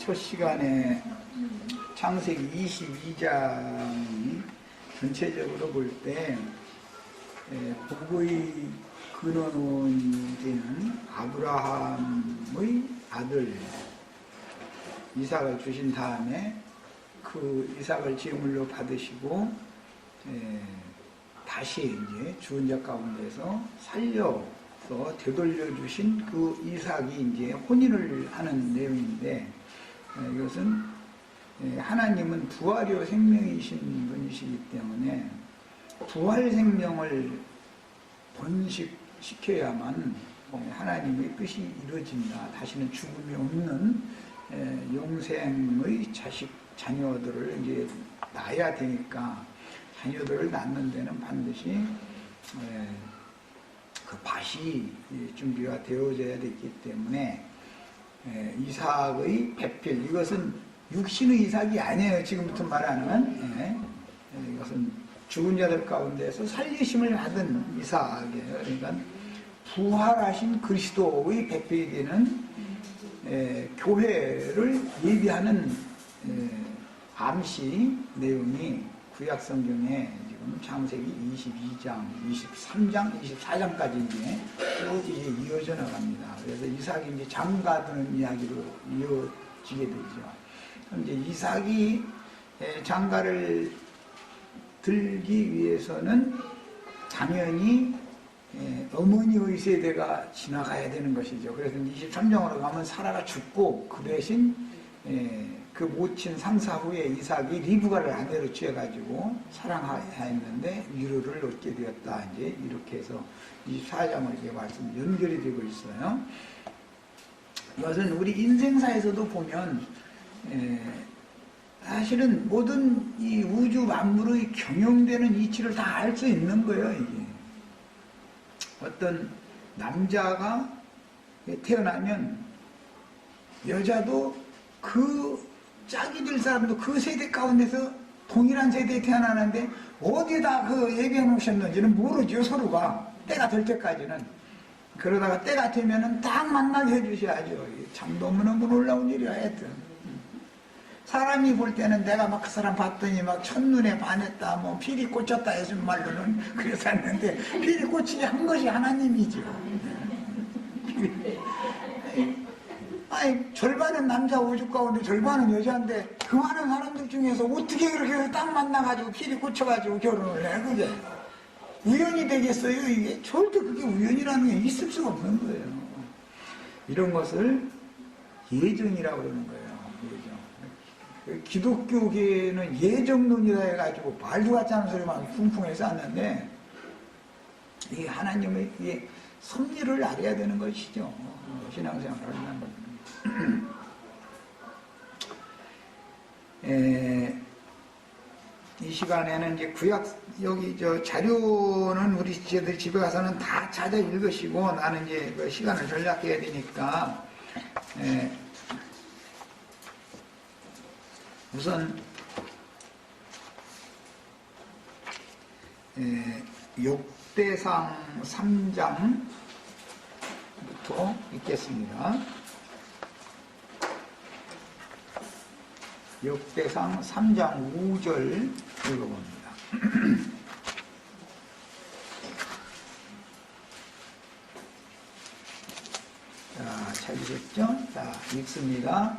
첫 시간에 창세기 22장이 전체적으로 볼 때 부부의 근원이 되는 아브라함의 아들 이삭을 주신 다음에 그 이삭을 제물로 받으시고 다시 이제 죽은 자 가운데서 살려서 되돌려 주신 그 이삭이 이제 혼인을 하는 내용인데, 이것은 하나님은 부활이요 생명이신 분이시기 때문에 부활 생명을 번식시켜야만 하나님의 뜻이 이루어진다. 다시는 죽음이 없는 영생의 자녀들을 이제 낳아야 되니까, 자녀들을 낳는 데는 반드시 그 밭이 준비가 되어져야 되기 때문에 이삭의 배필, 이것은 육신의 이삭이 아니에요. 지금부터 말하는 이것은 죽은 자들 가운데서 살리심을 받은 이삭이에요. 그러니까 부활하신 그리스도의 배필이 되는 교회를 예비하는 암시 내용이 구약성경에 지금 창세기 22장, 23장, 24장까지 이제 이어져 나갑니다. 그래서 이삭이 이제 장가드는 이야기로 이어지게 되죠. 그럼 이제 이삭이 장가를 들기 위해서는 당연히 어머니의 세대가 지나가야 되는 것이죠. 그래서 23장으로 가면 사라가 죽고 그 대신 그 모친 상사 후에 이삭이 리브가를 아내로 취해가지고 사랑하였는데 위로를 얻게 되었다. 이제 이렇게 해서 24장을 이렇게 말씀 연결이 되고 있어요. 이것은 우리 인생사에서도 보면 사실은 모든 이 우주 만물의 경영되는 이치를 다 알 수 있는 거예요. 이게 어떤 남자가 태어나면 여자도 그 짝이 될 사람도 그 세대 가운데서 동일한 세대에 태어나는데 어디에다 그 예비해 놓으셨는지는 모르죠. 서로가 때가 될 때까지는. 그러다가 때가 되면은 딱 만나게 해주셔야죠. 참 너무너무 놀라운 일이야. 하여튼 사람이 볼 때는 내가 막 그 사람 봤더니 막 첫눈에 반했다, 뭐 필이 꽂혔다 해서 말로는 그래서 했는데, 필이 꽂히게 한 것이 하나님이죠. 아니, 절반은 남자 우주 가운데 절반은 여자인데 그 많은 사람들 중에서 어떻게 그렇게 딱 만나가지고 필이 꽂혀가지고 결혼을 해, 그게 우연이 되겠어요? 이게 절대 그게 우연이라는 게 있을 수가 없는 거예요. 이런 것을 예정이라고 그러는 거예요. 예정. 기독교계에는 예정론이라 해가지고 말도 같지 않은 소리만 풍풍해서 왔는데, 이게 하나님의 이게 섭리를 알아야 되는 것이죠. 신앙생활을 하는 겁니다. 이 시간에는 이제 구약, 여기 자료는 우리 집에 가서는 다 찾아 읽으시고, 나는 이제 그 시간을 절약해야 되니까, 우선, 역대상 3장부터 읽겠습니다. 역대상 3장 5절 읽어봅니다. 자, 찾으셨죠? 자, 읽습니다.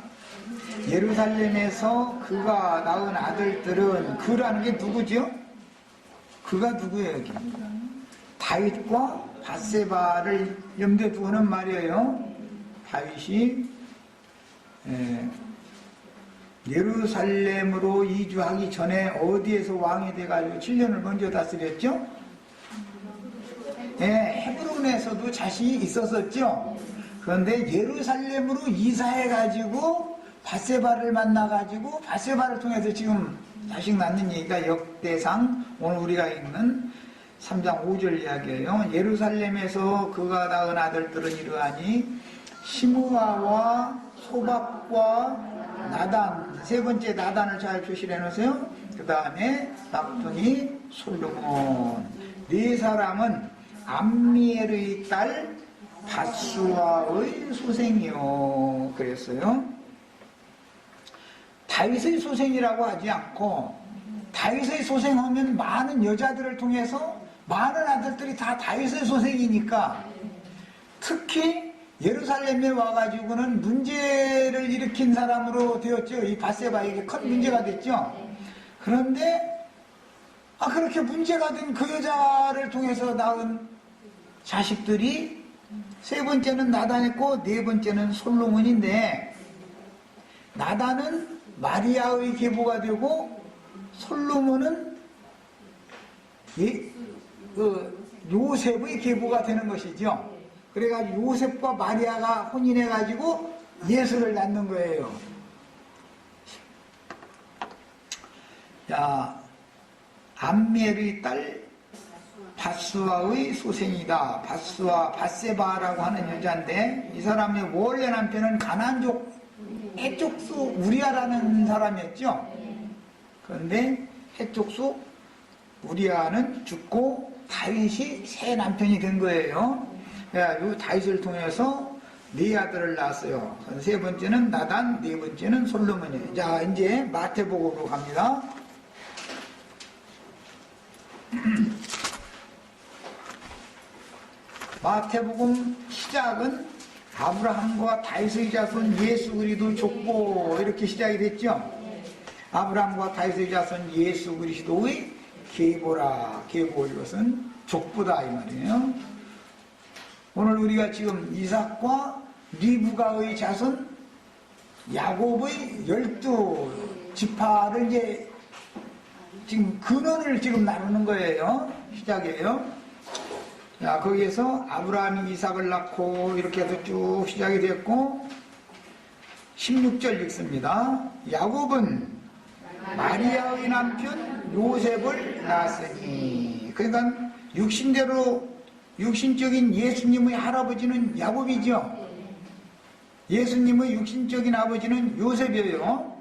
예루살렘에서 그가 낳은 아들들은, 그라는 게 누구죠? 그가 누구예요, 여기? 다윗과 밧세바를 염두에 두고는 말이에요. 다윗이 예루살렘으로 이주하기 전에 어디에서 왕이 돼가지고 7년을 먼저 다스렸죠? 헤브론에서도 자식이 있었었죠? 그런데 예루살렘으로 이사해가지고 밧세바를 만나가지고 밧세바를 통해서 지금 자식 낳는 얘기가 역대상, 오늘 우리가 읽는 3장 5절 이야기예요. 예루살렘에서 그가 낳은 아들들은 이러하니 시므아와 소박과 나단, 세 번째 나단을 잘 표시해 놓으세요. 그 다음에 막둥이 솔로몬. 네 사람은 암미엘의 딸 밧수아의 소생이요. 그랬어요. 다윗의 소생이라고 하지 않고, 다윗의 소생하면 많은 여자들을 통해서 많은 아들들이 다 다윗의 소생이니까, 특히 예루살렘에 와가지고는 문제를 일으킨 사람으로 되었죠. 이 밧세바에게 큰 문제가 됐죠. 그런데 그렇게 문제가 된 그 여자를 통해서 낳은 자식들이 세 번째는 나단이고 네 번째는 솔로몬인데, 나단은 마리아의 계보가 되고 솔로몬은 요셉의 계보가 되는 것이죠. 그래가지고 요셉과 마리아가 혼인해가지고 예수를 낳는 거예요. 자, 암멜의 딸 밧수아의 소생이다. 밧수아, 밧세바라고 하는 여자인데, 이 사람의 원래 남편은 가나안족 해족수 우리아라는 사람이었죠. 그런데 해족수 우리아는 죽고 다윗이 새 남편이 된 거예요. 이 다윗을 통해서 네 아들을 낳았어요. 세 번째는 나단, 네 번째는 솔로몬이에요. 자, 이제 마태복음으로 갑니다. 마태복음 시작은 아브라함과 다윗의 자손 예수 그리스도 족보, 이렇게 시작이 됐죠. 아브라함과 다윗의 자손 예수 그리스도의 계보라. 계보, 이것은 족보다 이 말이에요. 오늘 우리가 지금 이삭과 리브가의 자손 야곱의 12지파를 이제 지금 근원을 지금 나누는 거예요. 시작이에요. 자, 거기에서 아브라함이 이삭을 낳고 이렇게 해서 쭉 시작이 됐고, 16절 읽습니다. 야곱은 마리아의 남편 요셉을 낳았으니, 그러니까 육신적인 예수님의 할아버지는 야곱이죠. 예수님의 육신적인 아버지는 요셉이에요.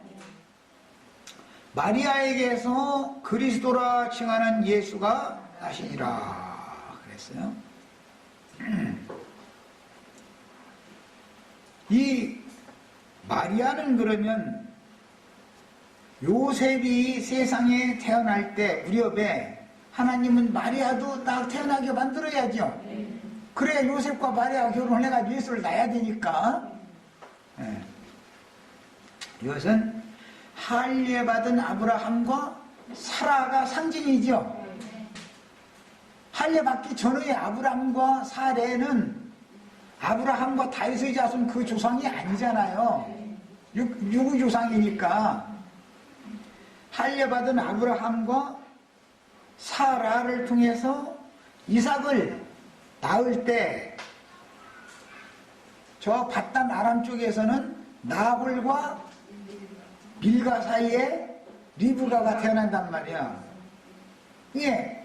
마리아에게서 그리스도라 칭하는 예수가 나시니라 그랬어요. 이 마리아는 그러면 요셉이 세상에 태어날 때 무렵에 하나님은 마리아도 딱 태어나게 만들어야죠. 그래야 요셉과 마리아가 결혼을 해가지고 예수를 낳아야 되니까. 이것은 할례받은 아브라함과 사라가 상징이죠. 할례받기 전의 아브라함과 사레는 아브라함과 다윗의 자손 그 조상이 아니잖아요. 육의 조상이니까. 할례받은 아브라함과 사라를 통해서 이삭을 낳을 때 저 밧단 아람 쪽에서는 나홀과 밀가 사이에 리브가가 태어난단 말이야. 이게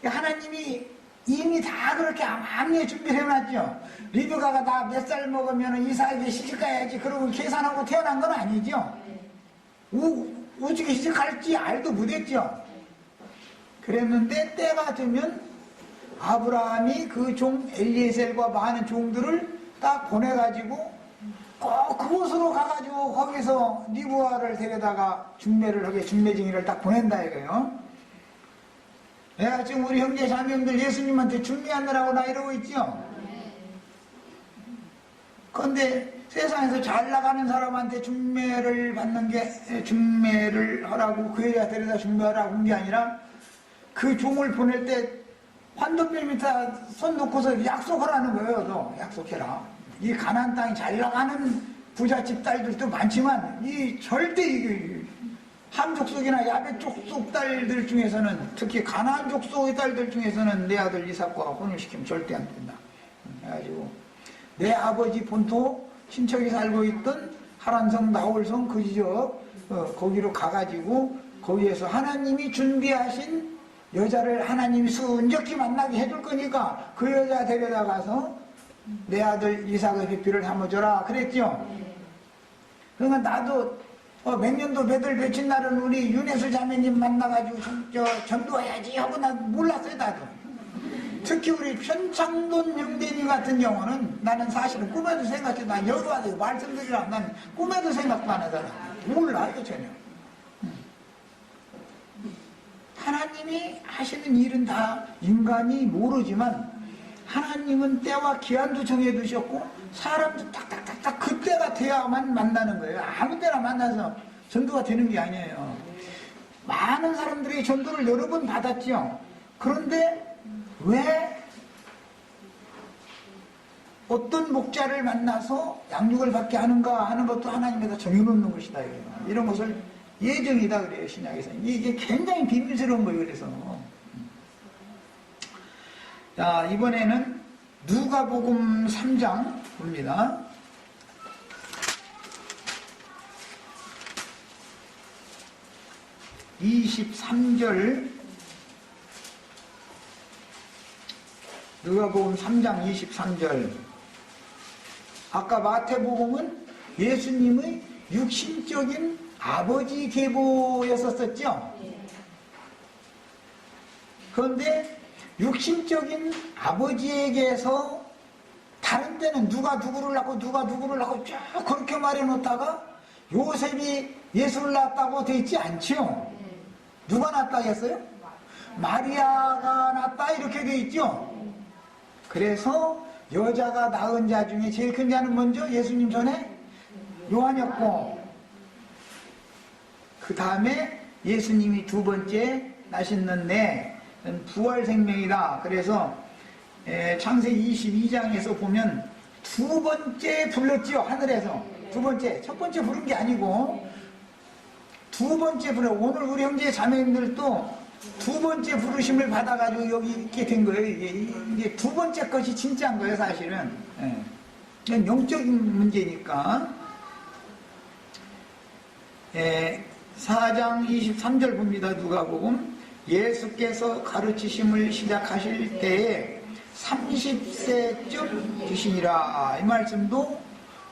하나님이 이미 다 그렇게 암리에 준비를 해놨죠. 리브가가 나 몇 살 먹으면 이삭에게 시집가야지 그러고 계산하고 태어난 건 아니죠. 어떻게 시집갈지 알도 못했죠. 그랬는데 때가 되면 아브라함이 그 종 엘리에셀과 많은 종들을 딱 보내가지고 꼭 그곳으로 가가지고 거기서 리브가를 데려다가 중매를 하게 중매쟁이를 딱 보낸다 이거예요. 내가 지금 우리 형제 자매님들 예수님한테 중매하느라고 나 이러고 있죠. 그런데 세상에서 잘 나가는 사람한테 중매를 받는 게 중매를 하라고 그 여자 데려다 중매하라고 한 게 아니라 그 종을 보낼 때 환도뼈 밑에 손 놓고서 약속하라는 거예요. 너 약속해라. 이 가나안 땅이 잘 나가는 부잣집 딸들도 많지만 이 절대 이 함 족속이나 야벳 족속 딸들 중에서는 특히 가나안 족속의 딸들 중에서는 내 아들 이삭과 혼을 시키면 절대 안 된다. 그래가지고 내 아버지 본토 친척이 살고 있던 하란성 나홀성 그 지역 거기로 가가지고 거기에서 하나님이 준비하신 여자를 하나님이 순적히 만나게 해줄 거니까 그 여자 데려다 가서 내 아들 이삭의 비피를 삼아줘라 그랬죠. 그러니까 나도 몇 년도 며칠 날은 우리 윤혜수 자매님 만나가지고 전도해야지 하고 나 몰랐어요. 나도 특히 우리 편창돈 형제님 같은 경우는 나는 사실은 꿈에도 생각해도 난 여기 와서 말씀드리라고 난 꿈에도 생각도 안 하잖아. 몰라요 전혀. 하나님이 하시는 일은 다 인간이 모르지만 하나님은 때와 기한도 정해두셨고 사람도 딱딱딱딱 그때가 돼야만 만나는 거예요. 아무 때나 만나서 전도가 되는 게 아니에요. 많은 사람들이 전도를 여러 번 받았죠. 그런데 왜 어떤 목자를 만나서 양육을 받게 하는가 하는 것도 하나님께서 정해놓는 것이다. 이런 것을 예정이다 그래요, 신약에서. 이게 굉장히 비밀스러운 거예요, 그래서. 자, 이번에는 누가복음 3장 봅니다. (23절) 누가복음 3장 23절. 아까 마태복음은 예수님의 육신적인 아버지 계보였었죠. 그런데 육신적인 아버지에게서 다른 때는 누가 누구를 낳고 누가 누구를 낳고 쭉 그렇게 말해 놓다가 요셉이 예수를 낳았다고 돼 있지 않죠. 누가 낳았다 했어요? 마리아가 낳았다 이렇게 돼 있죠. 그래서 여자가 낳은 자 중에 제일 큰 자는 먼저 예수님 전에 요한이었고, 그 다음에 예수님이 두 번째 나셨는데 부활 생명이다. 그래서 창세기 22장에서 보면 두 번째 불렀지요. 하늘에서 두 번째, 첫 번째 부른 게 아니고 두 번째 부르. 오늘 우리 형제 자매님들도 두 번째 부르심을 받아가지고 여기 있게 된 거예요. 이게 두 번째 것이 진짜인 거예요, 사실은. 그냥 영적인 문제니까. 4장 23절 봅니다. 누가복음. 예수께서 가르치심을 시작하실 때에 30세쯤 되시니라. 이 말씀도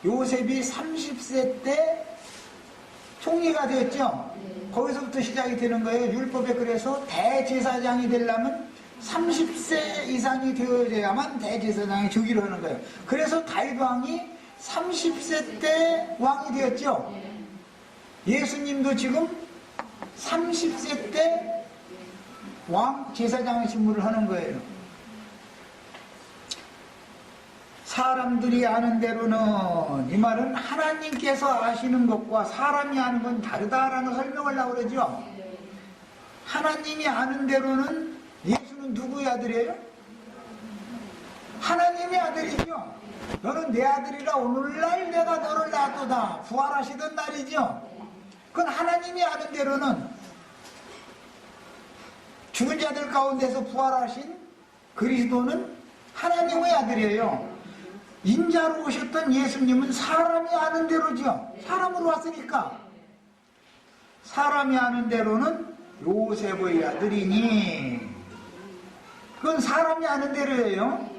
요셉이 30세 때 총리가 되었죠. 거기서부터 시작이 되는 거예요. 율법에. 그래서 대제사장이 되려면 30세 이상이 되어야만 대제사장이 즉위를 하는 거예요. 그래서 다윗 왕이 30세 때 왕이 되었죠. 예수님도 지금 30세 때 왕 제사장의 직무를 하는 거예요. 사람들이 아는 대로는, 이 말은 하나님께서 아시는 것과 사람이 아는 건 다르다라는 설명을 하려고 그러죠. 하나님이 아는 대로는 예수는 누구의 아들이에요? 하나님의 아들이죠. 너는 내 아들이라 오늘날 내가 너를 낳았도다. 부활하시던 날이죠. 그건 하나님이 아는 대로는 죽은 자들 가운데서 부활하신 그리스도는 하나님의 아들이에요. 인자로 오셨던 예수님은 사람이 아는 대로죠. 사람으로 왔으니까. 사람이 아는 대로는 요셉의 아들이니, 그건 사람이 아는 대로예요.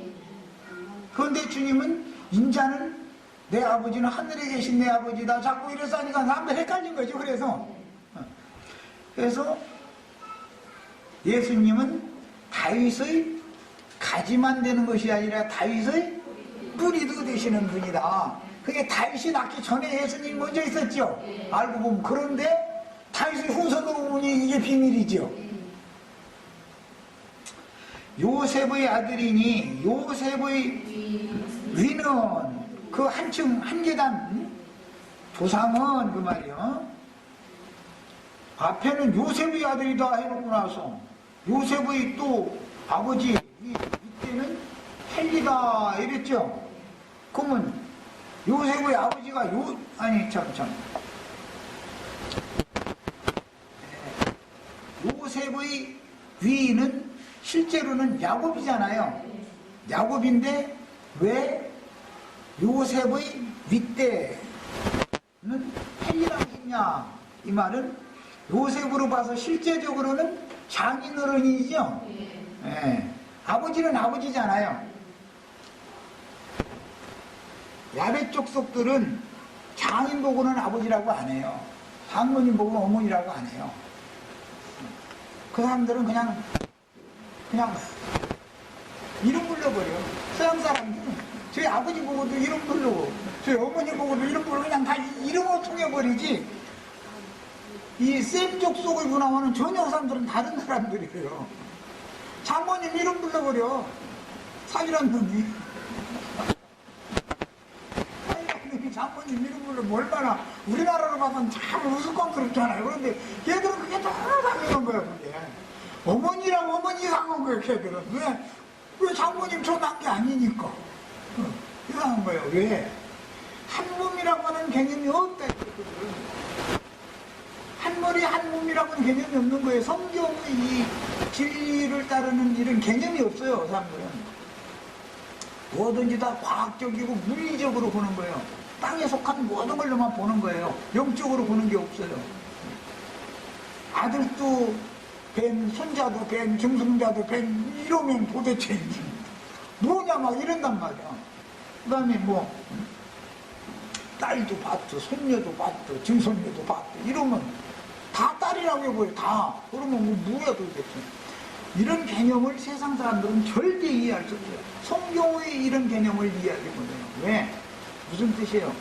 그런데 주님은 인자는 내 아버지는 하늘에 계신 내 아버지다. 자꾸 이래서 하니까 사람들 헷갈린 거죠. 그래서 예수님은 다윗의 가지만 되는 것이 아니라 다윗의 뿌리도 되시는 분이다. 그게 다윗이 낳기 전에 예수님이 먼저 있었죠. 알고 보면. 그런데 다윗의 후손으로 보니 이게 비밀이죠. 요셉의 아들이니, 요셉의 위는 그 한층 한 계단, 조상은 그 말이요. 앞에는 요셉의 아들이다 해놓고 나서 요셉의 또 아버지 이때는 헬리다 이랬죠. 그러면 요셉의 아버지가 요셉의 위는 실제로는 야곱이잖아요. 야곱인데 왜 요셉의 윗대는 헬리라고 했냐? 이 말은 요셉으로 봐서 실제적으로는 장인어른이죠. 아버지는 아버지잖아요. 야벳 족속들은 장인 보고는 아버지라고 안 해요. 장모님 보고는 어머니라고 안 해요. 그 사람들은 그냥 이름 불러버려. 서양 사람들은 저희 아버지 보고도 이름 부르고 저희 어머니 보고도 이름 부르고 그냥 다 이름으로 통해버리지 이 셈족 속의 문화와는 전혀 사람들은 다른 사람들이에요. 장모님 이름 불러버려. 사위란 놈이. 사위란 놈이 장모님 이름 불러면 얼마나 우리나라로 봐서는 참 우스꽝스럽잖아요. 그런데 걔들은 그게 너무 당연한 거야, 그게. 어머니랑 어머니 이상한 거예요, 걔들은. 왜 장모님 전한 게 아니니까. 이상한 거예요. 왜? 한 몸이라고 하는 개념이 없다, 이거거든. 한 머리 한 몸이라고 하는 개념이 없는 거예요. 성경의 이 진리를 따르는 이런 개념이 없어요, 사람들은. 뭐든지 다 과학적이고 물리적으로 보는 거예요. 땅에 속한 모든 걸로만 보는 거예요. 영적으로 보는 게 없어요. 아들도 뱀, 손자도 뱀, 증손자도 뱀, 이러면 도대체 뭐냐 막 이런단 말이야. 그 다음에 뭐 딸도 봤어, 손녀도 봤어, 증손녀도 봤어, 이러면 다 딸이라고 해보여, 다. 그러면 뭐야 도대체. 이런 개념을 세상 사람들은 절대 이해할 수 없어요. 성경의 이런 개념을 이해하지 못해요. 왜? 무슨 뜻이에요?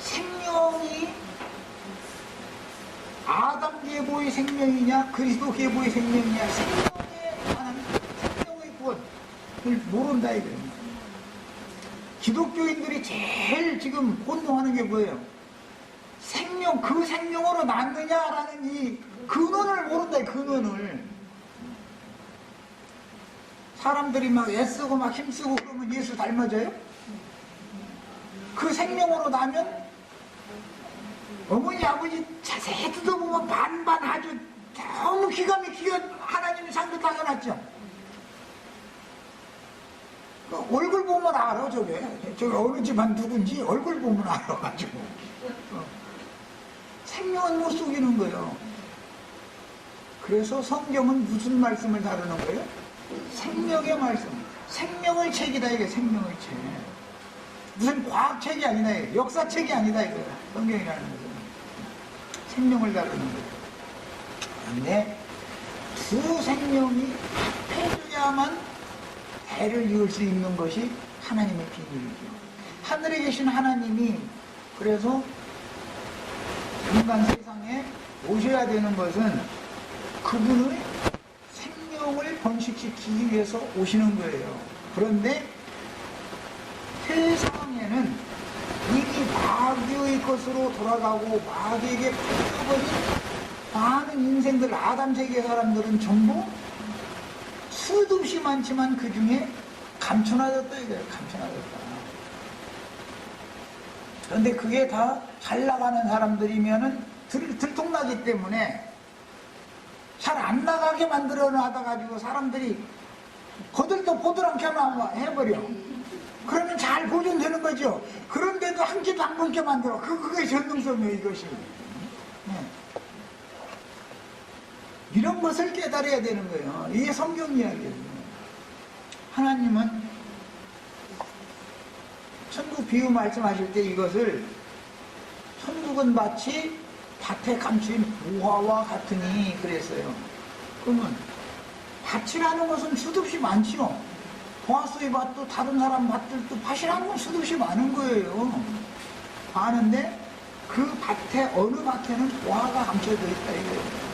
생명이 아담 계보의 생명이냐 그리스도 계보의 생명이냐, 생명에 관한 생명의 구원을 모른다 이거예요. 기독교인들이 제일 지금 혼동하는 게 뭐예요? 생명, 그 생명으로 낳느냐라는 이 근원을 모른다, 이 근원을. 사람들이 막 애쓰고 막 힘쓰고 그러면 예수 닮아져요? 그 생명으로 나면 어머니 아버지 자세히 뜯어보면 반반 아주 너무 기가 막히게 하나님이 상도 당해놨죠. 얼굴 보면 알아. 저게 어느 집안 누군지 얼굴 보면 알아가지고. 생명은 못 속이는 거예요. 그래서 성경은 무슨 말씀을 다루는 거예요? 생명의 말씀. 생명의 책이다, 이게 생명의 책. 무슨 과학책이 아니다, 이게. 역사책이 아니다, 이거야. 성경이라는 것은. 생명을 다루는 거예요. 그런데 두 생명이 합해져야만 대를 이을 수 있는 것이 하나님의 비밀이죠. 하늘에 계신 하나님이 그래서 인간 세상에 오셔야 되는 것은 그분의 생명을 번식시키기 위해서 오시는 거예요. 그런데 세상에는 이미 마귀의 것으로 돌아가고 마귀에게 팔려버린 많은 인생들, 아담 세계 사람들은 전부 수도 없이 많지만 그 중에 감춰놔졌다 이거예요. 감춰놔졌다. 그런데 그게 다 잘 나가는 사람들이면은 들통나기 때문에 잘 안 나가게 만들어 놔가지고 사람들이 거들떠 보드랑게 해버려. 그러면 잘 보존되는 거죠. 그런데도 한 끼도 안 먹게 만들어. 그게 전능성이에요, 이것이. 네. 이런 것을 깨달아야 되는 거예요. 이게 성경 이야기예요. 하나님은 천국 비유 말씀하실 때 이것을 천국은 마치 밭에 감춘 보화와 같으니 그랬어요. 그러면 밭이라는 것은 수도 없이 많지요. 보아스의 밭도 다른 사람 밭들도 밭이라는 건 수도 없이 많은 거예요. 많은데 그 밭에 어느 밭에는 보화가 감춰져 있다 이거예요.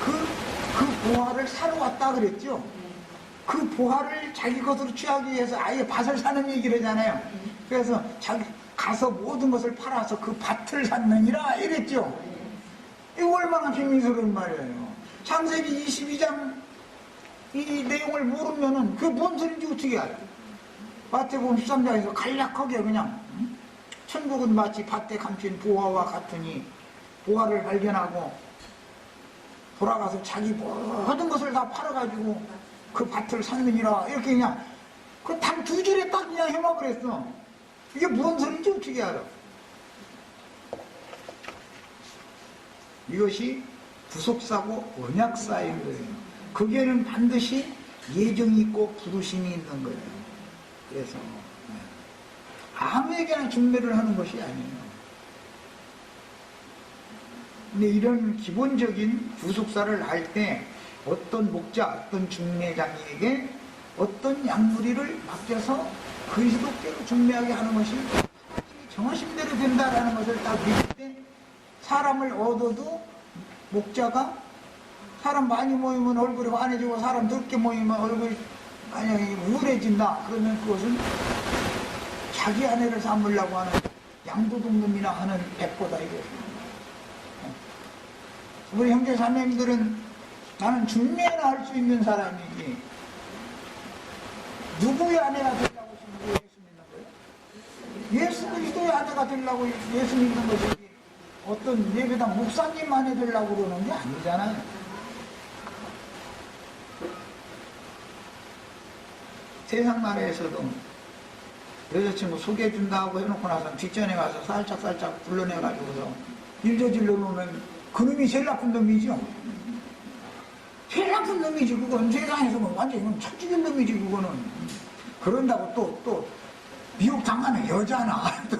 그 보화를 사러 왔다 그랬죠. 그 보화를 자기 것으로 취하기 위해서 아예 밭을 사는 얘기를 하잖아요. 그래서 자기 가서 모든 것을 팔아서 그 밭을 샀느니라 이랬죠. 이거 얼마나 비밀스러운 말이에요. 창세기 22장 이 내용을 모르면은 그게 뭔 소리인지 어떻게 알아요? 마태복음 13장에서 간략하게 그냥 천국은 마치 밭에 감춘 보화와 같으니 보화를 발견하고 돌아가서 자기 모든 것을 다 팔아가지고 그 밭을 샀느니라 이렇게 그냥 그 단 두 줄에 딱 그냥 해먹으랬어. 이게 무슨 소리인지 어떻게 알아? 이것이 구속사고 언약사인 거예요. 그게는 반드시 예정이 있고 부르심이 있는 거예요. 그래서 아무에게나 중매를 하는 것이 아니에요. 근데 이런 기본적인 구속사를 할 때 어떤 목자, 어떤 중매장에게 어떤 약물이를 맡겨서 그리스도께로 중매하게 하는 것이 정하신 대로 된다라는 것을 딱 믿을 때 사람을 얻어도 목자가 사람 많이 모이면 얼굴이 환해지고 사람 적게 모이면 얼굴이 만약에 우울해진다. 그러면 그것은 자기 아내를 삼으려고 하는 양도둑놈이나 하는 백보다 이거. 우리 형제 자매님들은 나는 중매나 할 수 있는 사람이지 누구의 아내가 되려고 지금 예수 믿는 거예요? 예수 그리스도의 아내가 되려고 예수 믿는 것이지 어떤 예배당 목사님 아내 되려고 그러는 게 아니잖아요. 세상 나라에서도 여자친구 소개해준다고 해놓고 나서 뒷전에 가서 살짝 불러내가지고서 일 저질러 놓으면 그놈이 제일 나쁜 놈이죠. 제일 나쁜 놈이지. 그건 세상에서 뭐 완전히 천죽인 놈이지. 그거는 그런다고 또 미혹 당하는 여자나 또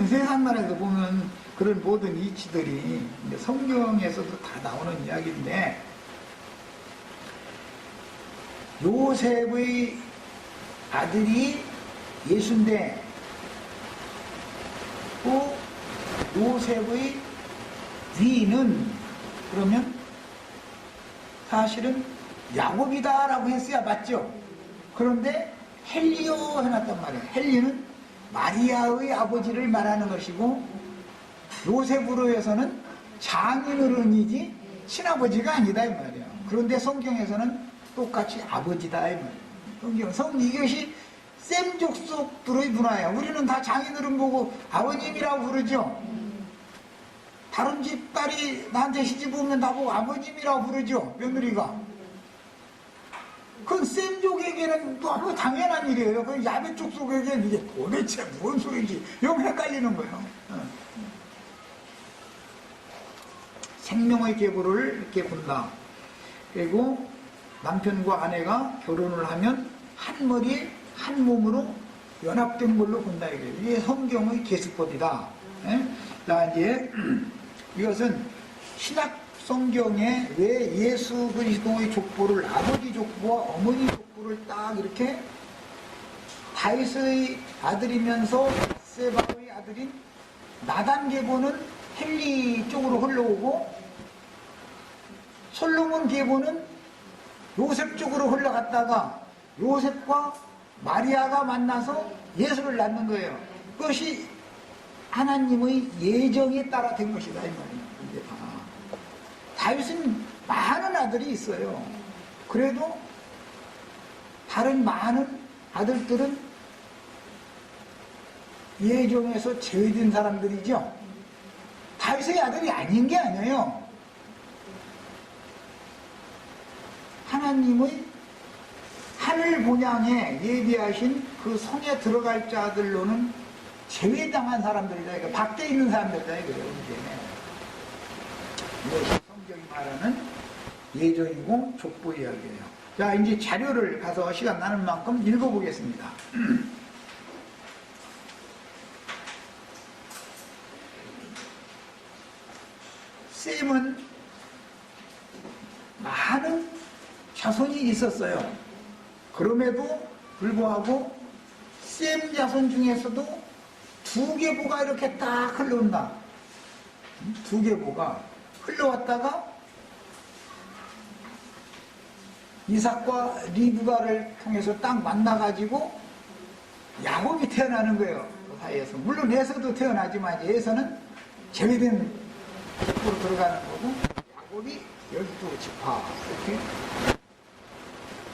세상 나라에서 보면 그런 모든 이치들이 성경에서도 다 나오는 이야기인데 요셉의 아들이 예수인데 또 요셉의 위는 그러면 사실은 야곱이다라고 했어야 맞죠? 그런데 헬리오 해놨단 말이에요. 헬리는 마리아의 아버지를 말하는 것이고 요셉으로 해서는 장인어른이지 친아버지가 아니다 이 말이에요. 그런데 성경에서는 똑같이 아버지다 이 말이에요. 이것이 셈 족속들의 문화예요. 우리는 다 장인어른 보고 아버님이라고 부르죠. 다른 집 딸이 나한테 시집 오면 나보고 아버님이라고 부르죠. 며느리가. 그건 셈족에게는 너무 당연한 일이에요. 그 야베 족속에게는 이게 도대체 뭔 소리인지 여기 헷갈리는 거예요. 생명의 계보를 이렇게 본다. 그리고 남편과 아내가 결혼을 하면 한 머리에 한 몸으로 연합된 걸로 본다. 이게 성경의 계수법이다. 자, 이제 이것은 신약 성경에 왜 예수 그리스도의 족보를 아버지 족보와 어머니 족보를 딱 이렇게 다윗의 아들이면서 세바의 아들인 나단 계보는 헬리 쪽으로 흘러오고 솔로몬 계보는 요셉 쪽으로 흘러갔다가 요셉과 마리아가 만나서 예수를 낳는 거예요. 그것이 하나님의 예정에 따라 된 것이다 이 말이에요. 다윗은 많은 아들이 있어요. 그래도 다른 많은 아들들은 예정에서 제외된 사람들이죠. 다윗의 아들이 아닌 게 아니에요. 하나님의 하늘 본향에 예비하신 그 성에 들어갈 자들로는 제외당한 사람들이다. 이거 밖에 있는 사람들이다. 이거예요. 이것이 성경이 말하는 예정이고 족보 이야기예요. 자, 이제 자료를 가서 시간 나는 만큼 읽어보겠습니다. 셈은 많은 자손이 있었어요. 그럼에도 불구하고 셈 자손 중에서도 두 계보가 이렇게 딱 흘러온다. 두 계보가 흘러왔다가 이삭과 리브가를 통해서 딱 만나가지고 야곱이 태어나는 거예요. 그 사이에서. 물론 에서도 태어나지만 에서는 제외된 집으로 들어가는 거고 야곱이 12지파 이렇게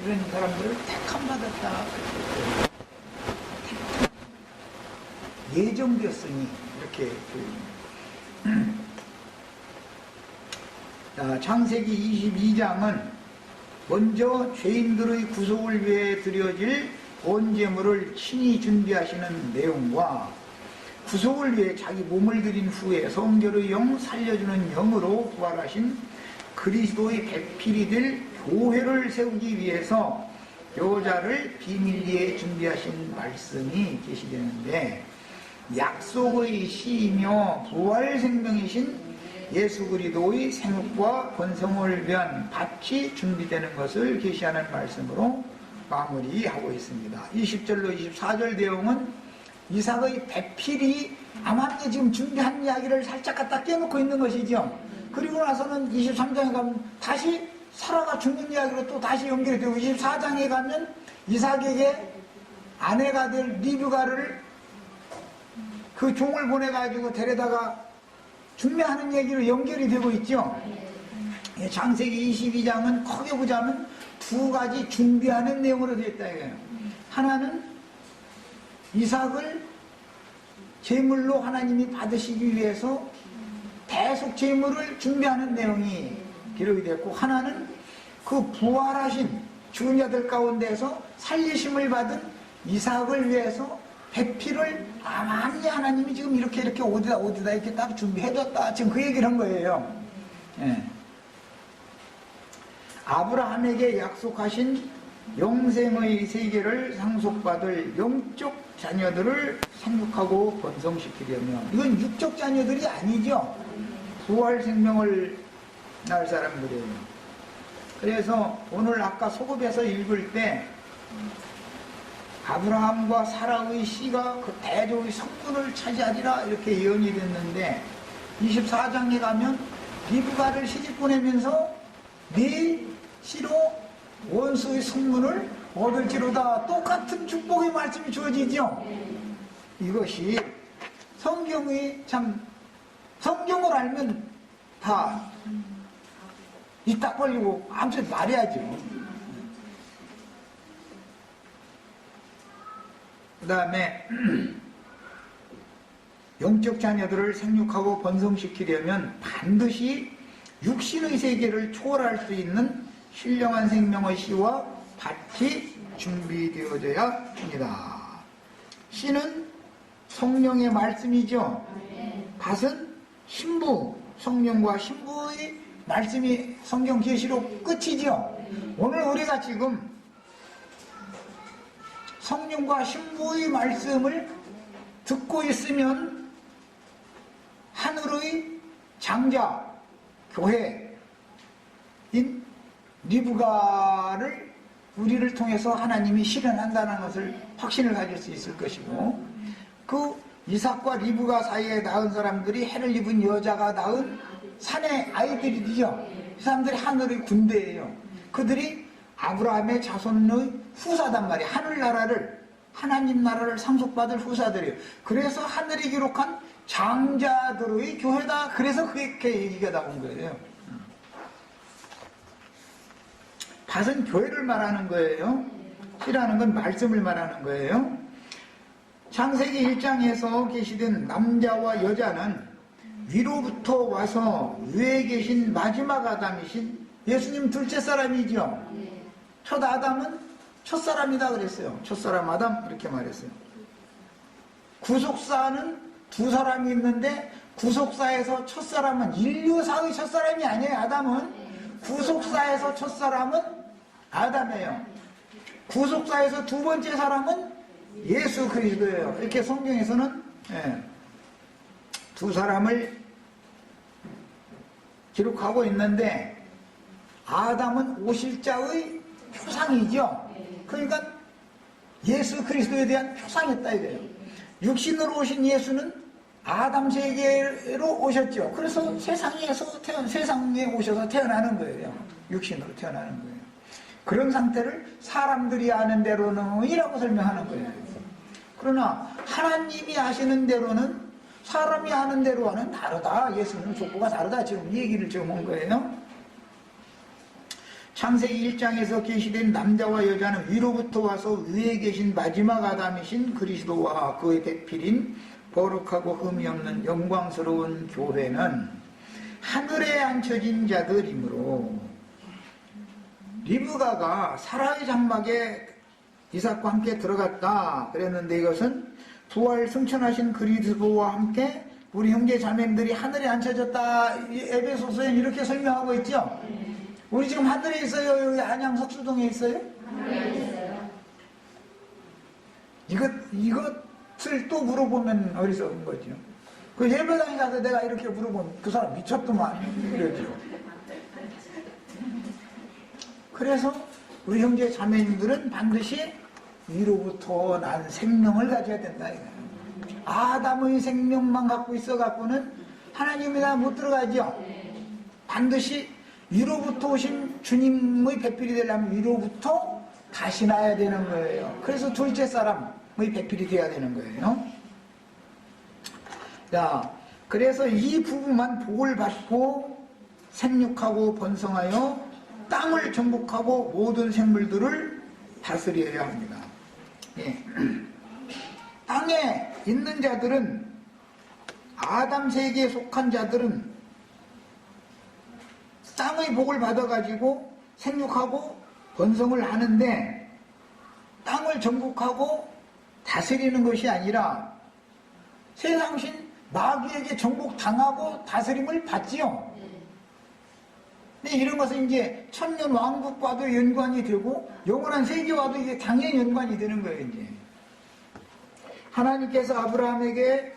이런 사람들을 택함받았다. 예정되었으니 이렇게 자, 창세기 22장은 먼저 죄인들의 구속을 위해 드려질 번제물을 친히 준비하시는 내용과 구속을 위해 자기 몸을 드린 후에 성결의 영 살려주는 영으로 부활하신 그리스도의 배필이 될 교회를 세우기 위해서 여자를 비밀리에 준비하신 말씀이 계시되는데 약속의 시이며 부활 생명이신 예수 그리스도의 생육과 번성을 위한 밭이 준비되는 것을 계시하는 말씀으로 마무리하고 있습니다. 20절로 24절 내용은 이삭의 배필이 암함에 지금 준비한 이야기를 살짝 갖다 껴놓고 있는 것이죠. 그리고 나서는 23장에 가면 다시 사라가 죽는 이야기로 또 다시 연결이 되고 24장에 가면 이삭에게 아내가 될 리브가를 그 종을 보내가지고 데려다가 준비하는 얘기로 연결이 되고 있죠. 창세기 22장은 크게 보자면 두 가지 준비하는 내용으로 되어 있다 이거예요. 하나는 이삭을 제물로 하나님이 받으시기 위해서 대속 제물을 준비하는 내용이 기록이 됐고, 하나는 그 부활하신 죽은 자들 가운데서 살리심을 받은 이삭을 위해서 배필을 아마니 하나님이 지금 이렇게 어디다 이렇게 딱 준비해뒀다, 지금 그 얘기를 한 거예요. 예. 아브라함에게 약속하신 영생의 세계를 상속받을 영적 자녀들을 생육하고 번성시키려면, 이건 육적 자녀들이 아니죠. 부활 생명을 낳을 사람들이에요. 그래서 오늘 아까 소급에서 읽을 때 아브라함과 사라의 씨가 그 대조의 성분을 차지하리라 이렇게 예언이 됐는데, 24장에 가면 리브가를 시집 보내면서 네 씨로 원수의 성문을 얻을지로다, 똑같은 축복의 말씀이 주어지죠. 이것이 성경의 참, 성경을 알면 다 이딱 걸리고 아무튼 말해야죠. 그 다음에 영적 자녀들을 생육하고 번성시키려면 반드시 육신의 세계를 초월할 수 있는 신령한 생명의 씨와 밭이 준비되어져야 합니다. 씨는 성령의 말씀이죠. 밭은 신부, 성령과 신부의 말씀이 성경 계시록 끝이죠. 오늘 우리가 지금 성령과 신부의 말씀을 듣고 있으면 하늘의 장자, 교회인 리브가를 우리를 통해서 하나님이 실현한다는 것을 확신을 가질 수 있을 것이고, 그 이삭과 리브가 사이에 낳은 사람들이 해를 입은 여자가 낳은 산의 아이들이죠. 그 사람들이 하늘의 군대예요. 그들이 아브라함의 자손의 후사단 말이에요. 하늘나라를, 하나님 나라를 상속받을 후사들이에요. 그래서 하늘이 기록한 장자들의 교회다. 그래서 그렇게 얘기가 나온 거예요. 밭은 교회를 말하는 거예요. 씨라는 건 말씀을 말하는 거예요. 창세기 1장에서 계시된 남자와 여자는 위로부터 와서 위에 계신 마지막 아담이신 예수님 둘째 사람이죠. 첫 아담은 첫사람이다 그랬어요. 첫사람 아담 이렇게 말했어요. 구속사는 두 사람이 있는데 구속사에서 첫사람은 인류사의 첫사람이 아니에요. 아담은 구속사에서 첫사람은 아담이에요. 구속사에서 두 번째 사람은 예수 그리스도예요. 이렇게 성경에서는 두 사람을 기록하고 있는데, 아담은 오실자의 표상이죠. 그러니까 예수 그리스도에 대한 표상이었다 이거예요. 육신으로 오신 예수는 아담 세계로 오셨죠. 그래서 세상에 오셔서 태어나는 거예요. 육신으로 태어나는 거예요. 그런 상태를 사람들이 아는 대로는 이라고 설명하는 거예요. 그러나 하나님이 아시는 대로는 사람이 아는 대로와는 다르다. 예수는 족보가 다르다. 지금 이 얘기를 지금 한 거예요. 창세기 1장에서 계시된 남자와 여자는 위로부터 와서 위에 계신 마지막 아담이신 그리스도와 그의 배필인 거룩하고 흠이 없는 영광스러운 교회는 하늘에 앉혀진 자들이므로, 리브가가 사라의 장막에 이삭과 함께 들어갔다 그랬는데, 이것은 부활 승천하신 그리스도와 함께 우리 형제 자매님들이 하늘에 앉혀졌다. 에베소서에 이렇게 설명하고 있죠. 우리 지금 하늘에 있어요? 여기 안양 석수동에 있어요? 하늘에 있어요. 이것을 또 물어보면 어리석은 거죠. 그 예배당에 가서 내가 이렇게 물어보면 그 사람 미쳤더만 이러죠. 그래서 우리 형제 자매님들은 반드시 위로부터 난 생명을 가져야 된다 이거예요. 아담의 생명만 갖고 있어갖고는 하나님이 다 못 들어가죠. 반드시 위로부터 오신 주님의 배필이 되려면 위로부터 다시 나야 되는 거예요. 그래서 둘째 사람의 배필이 돼야 되는 거예요. 자, 그래서 이 부부만 복을 받고 생육하고 번성하여 땅을 정복하고 모든 생물들을 다스려야 합니다. 예. 땅에 있는 자들은, 아담 세계에 속한 자들은 땅의 복을 받아가지고 생육하고 번성을 하는데, 땅을 정복하고 다스리는 것이 아니라 세상신 마귀에게 정복당하고 다스림을 받지요. 근데 이런 것은 이제 천년 왕국과도 연관이 되고 영원한 세계와도 이게 당연히 연관이 되는 거예요. 이제 하나님께서 아브라함에게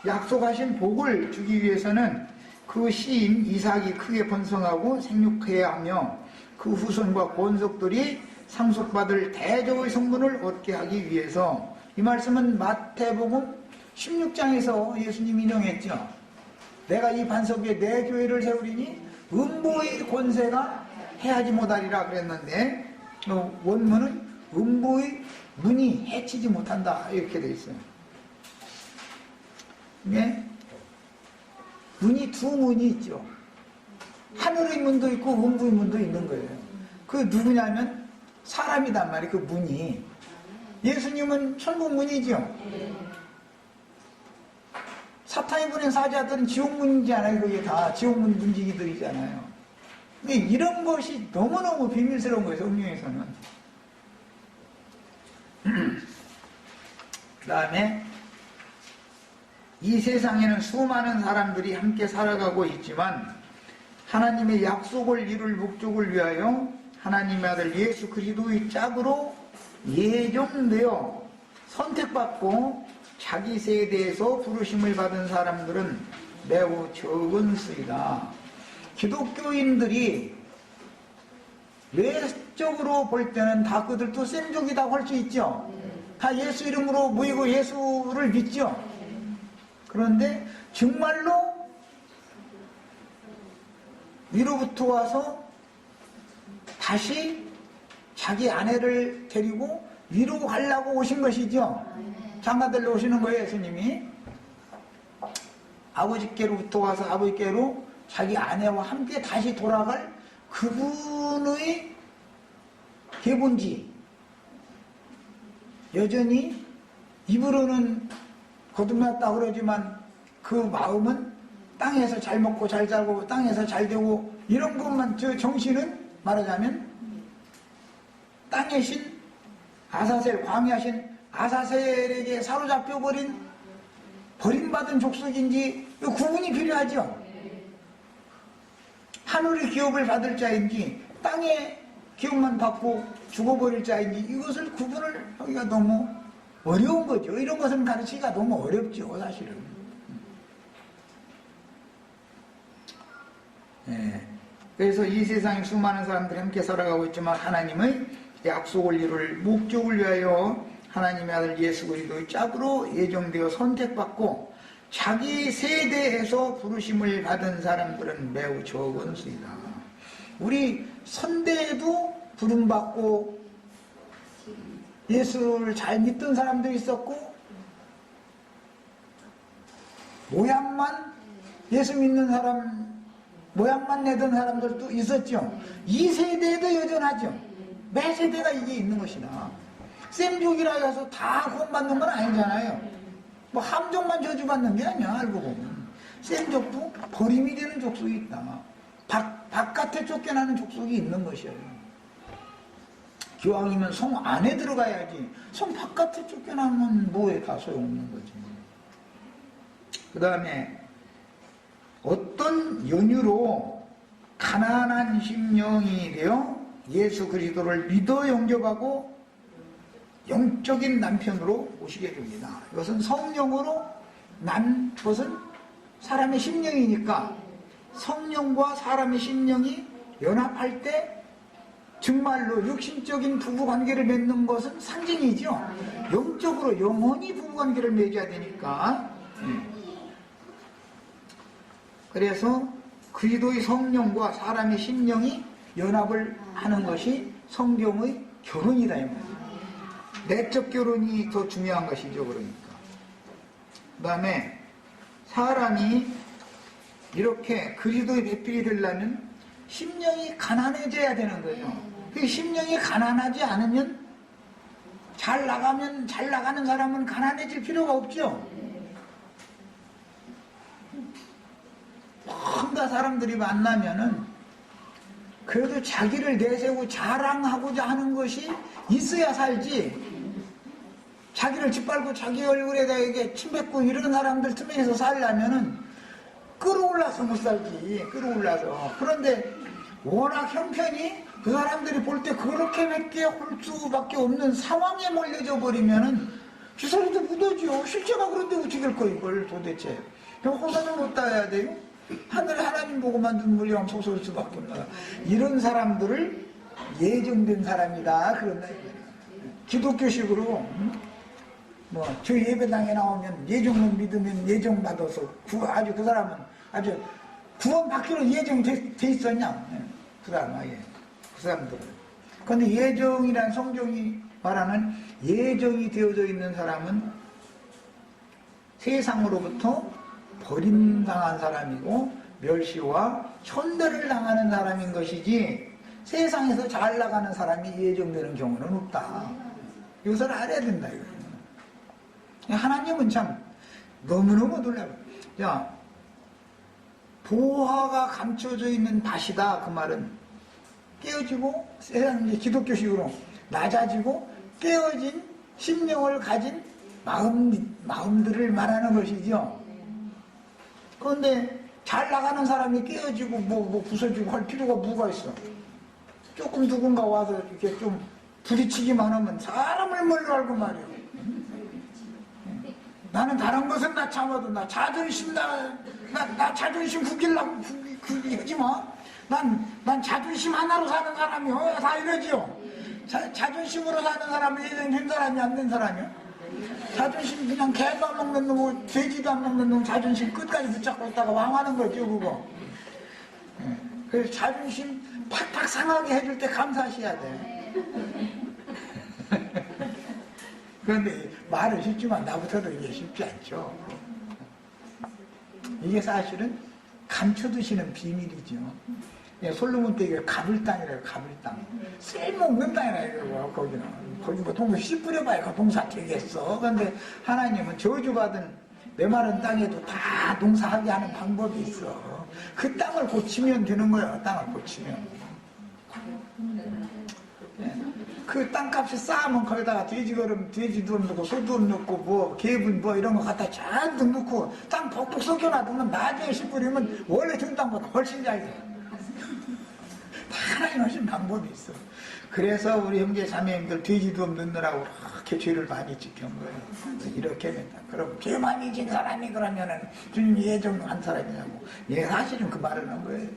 약속하신 복을 주기 위해서는 그 시인 이삭이 크게 번성하고 생육해야 하며 그 후손과 권속들이 상속받을 대적의 성분을 얻게 하기 위해서, 이 말씀은 마태복음 16장에서 예수님이 인용했죠. 내가 이 반석 위에 내 교회를 세우리니 음부의 권세가 해하지 못하리라 그랬는데, 원문은 음부의 문이 해치지 못한다 이렇게 되어 있어요. 네? 문이 두 문이 있죠. 하늘의 문도 있고 음부의 문도 있는 거예요. 그 누구냐면 사람이단 말이에요. 그 문이. 예수님은 천국 문이죠. 사탄이 보낸 사자들은 지옥문이잖아요. 그게 다 지옥문 문지기들이잖아요. 근데 이런 것이 너무너무 비밀스러운 거예요. 성경에서는. 그 다음에 이 세상에는 수많은 사람들이 함께 살아가고 있지만 하나님의 약속을 이룰 목적을 위하여 하나님의 아들 예수 그리스도의 짝으로 예정되어 선택받고 자기 세대에서 부르심을 받은 사람들은 매우 적은 수이다. 기독교인들이 외적으로 볼 때는 다 그들도 쌤족이다 할 수 있죠. 다 예수 이름으로 모이고 예수를 믿죠. 그런데 정말로 위로부터 와서 다시 자기 아내를 데리고 위로 가려고 오신 것이죠. 장가들러 오시는 거예요. 예수님이 아버지께로부터 와서 아버지께로 자기 아내와 함께 다시 돌아갈 그분의 계본지, 여전히 입으로는 거듭났다 그러지만 그 마음은 땅에서 잘 먹고 잘 살고 땅에서 잘 되고 이런 것만, 저 정신은 말하자면 땅의 신 아사셀, 광야신 아사셀에게 사로잡혀버린 버림받은 족속인지 구분이 필요하죠. 하늘의 기업을 받을 자인지 땅의 기업만 받고 죽어버릴 자인지 이것을 구분을 하기가 너무 어려운 거죠. 이런 것은 가르치기가 너무 어렵죠. 사실은. 네. 그래서 이 세상에 수많은 사람들이 함께 살아가고 있지만 하나님의 약속을 이룰 목적을 위하여 하나님의 아들 예수 그리스도의 짝으로 예정되어 선택받고 자기 세대에서 부르심을 받은 사람들은 매우 적은 수이다. 우리 선대에도 부름받고 예수를 잘 믿던 사람도 있었고 모양만 예수 믿는 사람 모양만 내던 사람들도 있었죠. 이 세대에도 여전하죠. 매 세대가 이게 있는 것이다. 쌤족이라 해서 다 구원받는 건 아니잖아요. 뭐 함족만 저주받는 게 아니야. 알고 보면 쌤족도 버림이 되는 족속이 있다. 바깥에 쫓겨나는 족속이 있는 것이에요. 기왕이면 성 안에 들어가야지. 성 바깥에 쫓겨나면 뭐에 다 소용없는 거지. 그 다음에 어떤 연유로 가난한 심령이 되어 예수 그리스도를 믿어 영접하고 영적인 남편으로 오시게 됩니다. 이것은 성령으로 난 것은 사람의 심령이니까 성령과 사람의 심령이 연합할 때 정말로 육신적인 부부관계를 맺는 것은 상징이죠. 영적으로 영원히 부부관계를 맺어야 되니까. 그래서 그리스도의 성령과 사람의 심령이 연합을 하는 것이 성경의 결혼이다 이 말이에요. 내적 결혼이 더 중요한 것이죠. 그러니까 그 다음에 사람이 이렇게 그리스도의 배필이 되려면 심령이 가난해져야 되는 거죠. 그 심령이 가난하지 않으면 잘 나가는 사람은 가난해질 필요가 없죠. 뭔가 사람들이 만나면은 그래도 자기를 내세우고 자랑하고자 하는 것이 있어야 살지, 자기를 짓밟고 자기 얼굴에다 이게 침뱉고 이런 사람들 틈에서 살려면은 끌어올라서 못 살지. 끌어올라서. 그런데 워낙 형편이 그 사람들이 볼 때 그렇게 몇개 할 수밖에 없는 상황에 몰려져 버리면은 주사리도 묻어지요. 실제가 그런데 어떻게 거 이걸 도대체. 호사는 못 따야 돼요. 하늘에 하나님 보고만 눈물이 솟을 수밖에 없다. 이런 사람들을 예정된 사람이다. 그런다. 기독교식으로 저 예배당에 나오면 예정만 믿으면 예정받아서 아주 그 사람은 아주 구원받기로 예정돼 있었냐? 그 사람 아예 그 사람들은. 그런데 예정이란 성경이 말하는 예정이 되어져 있는 사람은 세상으로부터 버림당한 사람이고 멸시와 천대를 당하는 사람인 것이지 세상에서 잘 나가는 사람이 예정되는 경우는 없다. 이것을 알아야 된다. 하나님은 참 너무너무 놀라워. 야, 보화가 감춰져 있는 밭이다. 그 말은 깨어지고 세상 기독교식으로 낮아지고 깨어진 심령을 가진 마음들을 말하는 것이죠. 그런데 잘 나가는 사람이 깨어지고 뭐 부서지고 할 필요가 뭐가 있어? 조금 누군가 와서 이렇게 좀 부딪히기만 하면 사람을 뭘로 알고 말이야. 나는 다른 것은 나 참아도 나 자존심 나 자존심 구기지 마. 난 자존심 하나로 사는 사람이요. 다 이러지요. 자존심으로 사는 사람은 예정된 사람이 안 된 사람이요. 자존심 그냥 개도 안 먹는 놈, 돼지도 안 먹는 놈 자존심 끝까지 붙잡고 있다가 왕하는 거죠, 그거. 그래서 자존심 팍팍 상하게 해줄 때 감사하셔야 돼. 그런데 말은 쉽지만 나부터도 이게 쉽지 않죠. 이게 사실은 감춰두시는 비밀이죠. 솔로몬 때 이게 가불 땅이래요. 가불 땅. 쓸모없는 땅이라 이거 거기는. 거기 뭐 동사 씨 뿌려봐야 그 동사 되겠어. 그런데 하나님은 저주받은 메마른 땅에도 다 농사하게 하는 방법이 있어. 그 땅을 고치면 되는 거야. 땅을 고치면. 그 땅값이 싸면 거기다가 돼지도 넣고 소도 넣고 뭐 개분 뭐 이런 거 갖다 잔뜩 넣고 땅 벅벅 썩여놔두면 나중에 씨 뿌리면 원래 준 땅보다 훨씬 잘 돼. 하나님 하신 방법이 있어. 그래서 우리 형제 자매님들 돼지도 넣느라고 그렇게 죄를 많이 지킨 거예요. 이렇게 된다. 그럼 죄 많이 진 사람이 그러면은 주님 예정한 사람이냐고. 예, 사실은 그 말을 한 거예요.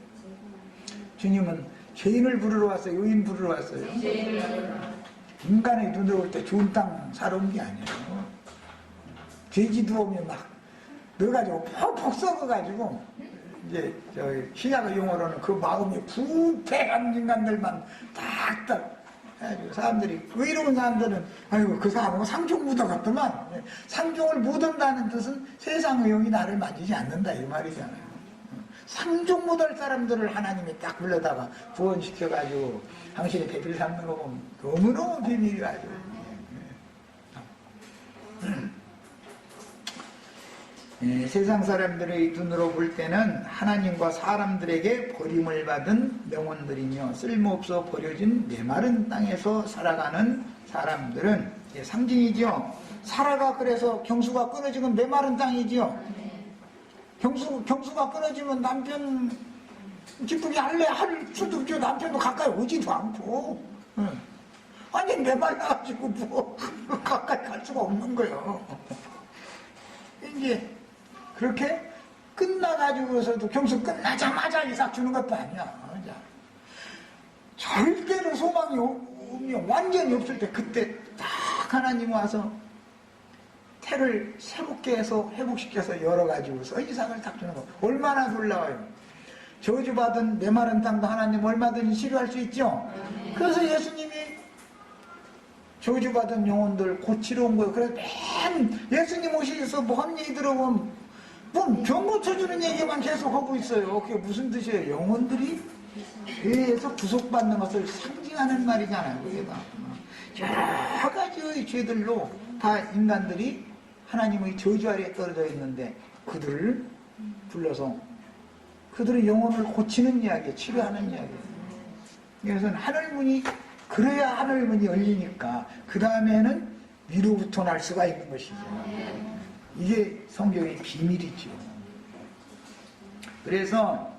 주님은 죄인을 부르러 왔어요? 의인 부르러 왔어요? 인간의 눈으로 볼 때 좋은 땅 사러 온 게 아니에요. 돼지도 오면 막 넣어가지고 퍽퍽 썩어가지고 이제 신약의 용어로는 그 마음이 부패한 인간들만 딱딱 해가지고 사람들이 의로운 사람들은 아이고 그 사람은 상종 묻어갔더만. 상종을 묻은다는 뜻은 세상의 영이 나를 만지지 않는다 이 말이잖아요. 상종 못할 사람들을 하나님이 딱 불러다가 구원시켜가지고 당신이 배필 삼는 거 보면 너무너무 비밀이가지고. 세상 사람들의 눈으로 볼 때는 하나님과 사람들에게 버림을 받은 영혼들이며 쓸모없어 버려진 메마른 땅에서 살아가는 사람들은 상징이죠. 사라가 그래서 경수가 끊어지면 메마른 땅이지요. 경수가 끊어지면 남편 기쁘게 할 수도 없죠. 남편도 가까이 오지도 않고. 완전 메말라가지고 뭐 가까이 갈 수가 없는 거예요. 이제 그렇게 끝나가지고서도 경수 끝나자마자 이삭 주는 것도 아니야. 저 절대로 소망이 완전히 없을 때, 그때 딱 하나님 와서 태를 새롭게 해서 회복시켜서 열어가지고서 이삭을 딱 주는 거. 얼마나 놀라워요. 저주받은 메마른 땅도 하나님 얼마든지 치료할 수 있죠. 그래서 예수님이 저주받은 영혼들 고치러 온 거예요. 그래서 맨 예수님 오셔서 뭐 한 얘기 들어보면 뭐 병 고쳐주는 얘기만 계속 하고 있어요. 그게 무슨 뜻이에요? 영혼들이 죄에서 구속받는 것을 상징하는 말이잖아요. 그게 다 여러 가지의 죄들로 다 인간들이 하나님의 저주 아래에 떨어져 있는데 그들을 불러서 그들의 영혼을 고치는 이야기예요. 치료하는 이야기예요. 그래서 하늘문이, 그래야 하늘문이 열리니까 그 다음에는 위로부터 날 수가 있는 것이죠. 이게 성경의 비밀이죠. 그래서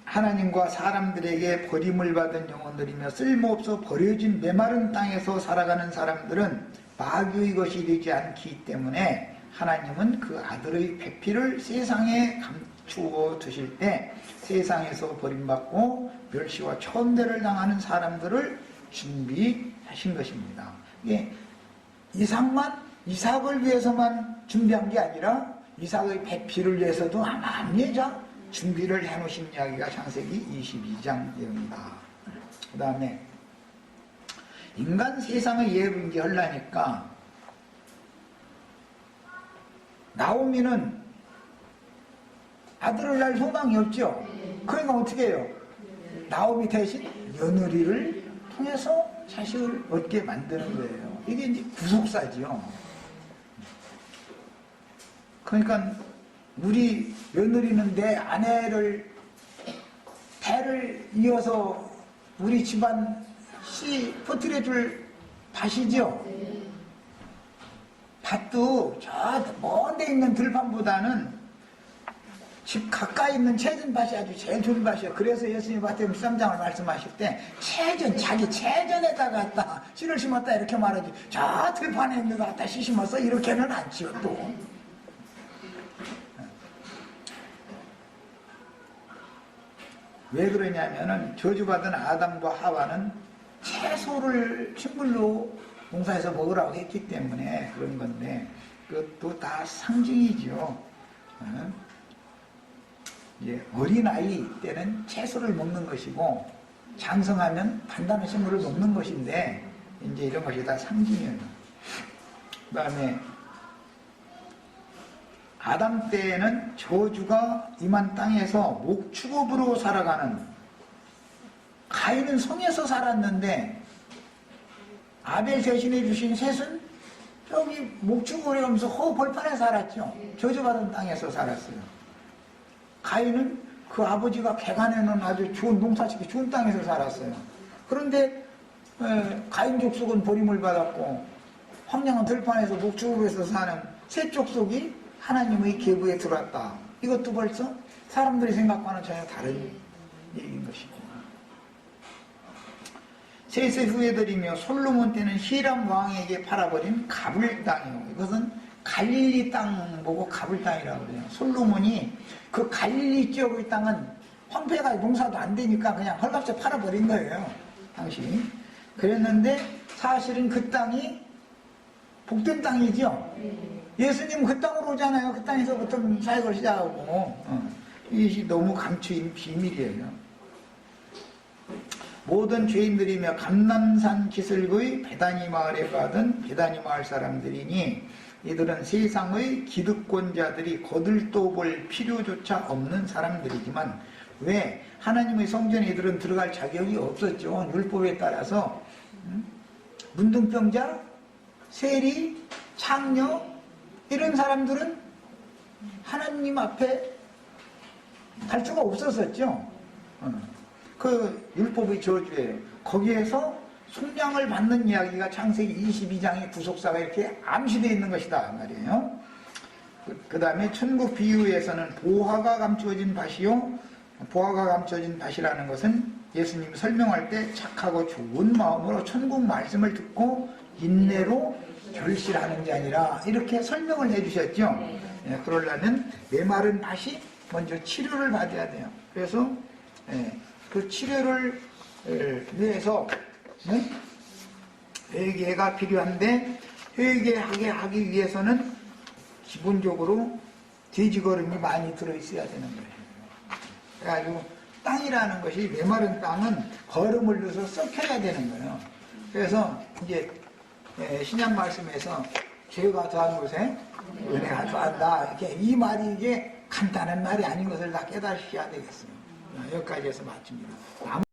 하나님과 사람들에게 버림을 받은 영혼들이며 쓸모없어 버려진 메마른 땅에서 살아가는 사람들은 마귀의 것이 되지 않기 때문에 하나님은 그 아들의 배필을 세상에 감추어 두실 때 세상에서 버림받고 멸시와 천대를 당하는 사람들을 준비하신 것입니다. 이게 이삭을 위해서만 준비한 게 아니라 이삭의 배필을 위해서도 아마 합리적 준비를 해놓으신 이야기가 창세기 22장 내용이다. 그 다음에 인간 세상의 예비인지 하려니까 나오미는 아들을 낳을 소망이 없죠. 그러니까 어떻게 해요? 나오미 대신 며느리를 통해서 자식을 얻게 만드는 거예요. 이게 이제 구속사지요. 그러니까 우리 며느리는 내 아내를 대를 이어서 우리 집안 씨 퍼뜨려줄 밭이죠. 밭도 저 먼 데 있는 들판보다는 집 가까이 있는 채전밭이 아주 제일 좋은 밭이에요. 그래서 예수님 마태복음 13장을 말씀하실 때 자기 채전에다 갖다 씨를 심었다 이렇게 말하지 저 들판에 있는 거 갖다 씨 심었어 이렇게는 안 지어 또. 왜 그러냐면은 저주받은 아담과 하와는 채소를 식물로 농사에서 먹으라고 했기 때문에 그런 건데 그것도 다 상징이죠. 어린아이 때는 채소를 먹는 것이고 장성하면 단단한 식물을 먹는 것인데 이제 이런 것이 다 상징이에요. 그 다음에 아담 때에는 저주가 임한 땅에서 목축업으로 살아가는 가인은 성에서 살았는데 아벨 대신해 주신 셋은 저기 목축을 하면서 벌판에 살았죠. 저주받은 땅에서 살았어요. 가인은 그 아버지가 개간에는 아주 좋은 농사짓기 좋은 땅에서 살았어요. 그런데 가인 족속은 버림을 받았고 황량한 들판에서 목축을 해서 사는 셋 족속이 하나님의 계보에 들어왔다. 이것도 벌써 사람들이 생각과는 전혀 다른 얘기인 것이고 셋의 후예들이며 솔로몬 때는 히람 왕에게 팔아버린 가불 땅이요. 이것은 갈릴리 땅 보고 가불 땅이라고 그래요. 솔로몬이 그 갈릴리 지역의 땅은 황폐가 농사도 안 되니까 그냥 헐값에 팔아버린 거예요. 당시. 그랬는데 사실은 그 땅이 복된 땅이죠. 예수님 그 땅으로 오잖아요. 그 땅에서부터 사역을 시작하고 이것이 너무 감추인 비밀이에요. 모든 죄인들이며 감람산 기슭의 베다니 마을에 가던 베다니 마을 사람들이니 이들은 세상의 기득권자들이 거들떠볼 필요조차 없는 사람들이지만 왜 하나님의 성전에 이들은 들어갈 자격이 없었죠. 율법에 따라서 문둥병자, 세리, 창녀 이런 사람들은 하나님 앞에 갈 수가 없었었죠. 그 율법의 저주예요. 거기에서 속량을 받는 이야기가 창세기 22장의 구속사가 이렇게 암시되어 있는 것이다 말이에요. 그 다음에 천국 비유에서는 보화가 감추어진 밭이요. 보화가 감추어진 밭이라는 것은 예수님이 설명할 때 착하고 좋은 마음으로 천국 말씀을 듣고 인내로 결실하는 게 아니라 이렇게 설명을 해주셨죠. 그러려면 메마른 밭이 먼저 치료를 받아야 돼요. 그래서 그 치료를 위해서 회개가 필요한데 회개하게 하기 위해서는 기본적으로 돼지걸음이 많이 들어있어야 되는 거예요. 그래가지고 땅이라는 것이 메마른 땅은 걸음을 넣어서 썩혀야 되는 거예요. 그래서 이제 신약 말씀에서 죄가 더한 곳에 은혜가 더한다. 이렇게 이 말이 이게 간단한 말이 아닌 것을 다 깨달으셔야 되겠어요. 여기까지 해서 마칩니다.